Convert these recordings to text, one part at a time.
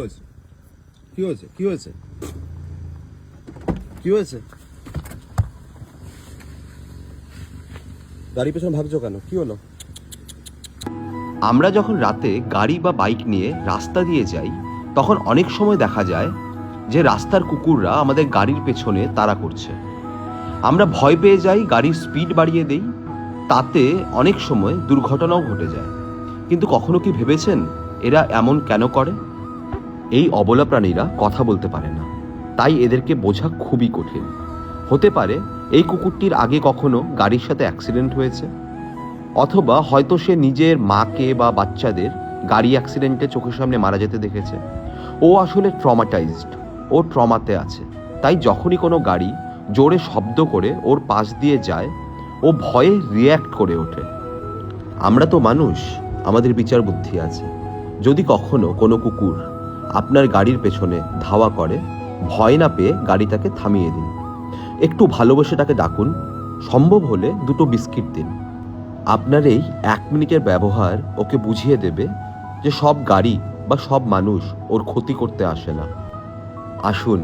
হয়েছে? কি হয়েছে? কি হয়েছে? কি হয়েছে? গাড়ি পেছনে ভাগছো কেন? কি হলো? আমরা যখন রাতে গাড়ি বা বাইক নিয়ে রাস্তা দিয়ে যাই তখন অনেক সময় দেখা যায় যে রাস্তার কুকুররা আমাদের গাড়ির পেছনে তাড়া করছে। আমরা ভয় পেয়ে যাই, গাড়ির স্পিড বাড়িয়ে দেই, তাতে অনেক সময় দুর্ঘটনাও ঘটে যায়। কিন্তু কখনো কি ভেবেছেন এরা এমন কেন করে? এই অবলা প্রাণীরা কথা বলতে পারে না, তাই এদেরকে বোঝা খুবই কঠিন। হতে পারে এই কুকুরটির আগে কখনো গাড়ির সাথে অ্যাক্সিডেন্ট হয়েছে, অথবা হয়তো সে নিজের মাকে বা বাচ্চাদের গাড়ি অ্যাক্সিডেন্টে চোখের সামনে মারা যেতে দেখেছে। ও আসলে ট্রমাটাইজড, ও ট্রমাতে আছে, তাই যখনই কোনো গাড়ি জোরে শব্দ করে ওর পাশ দিয়ে যায় ও ভয়ে রিয়্যাক্ট করে ওঠে। আমরা তো মানুষ, আমাদের বিচার বুদ্ধি আছে। যদি কখনো কোনো কুকুর আপনার গাড়ির পেছনে ধাওয়া করে, ভয় না পেয়ে গাড়িটাকে থামিয়ে দিন, একটু ভালোবেসে তাকে ডাকুন, সম্ভব হলে 2টো বিস্কিট দিন। আপনার এই 1 মিনিটের ব্যবহার ওকে বুঝিয়ে দেবে যে সব গাড়ি বা সব মানুষ ওর ক্ষতি করতে আসে না। আসুন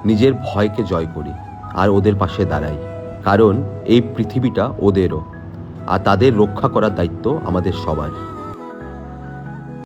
নিজের ভয়কে জয় করি আর ওদের পাশে দাঁড়াই, কারণ এই পৃথিবীটা ওদেরও, আর তাদের রক্ষা করার দায়িত্ব আমাদের সবার।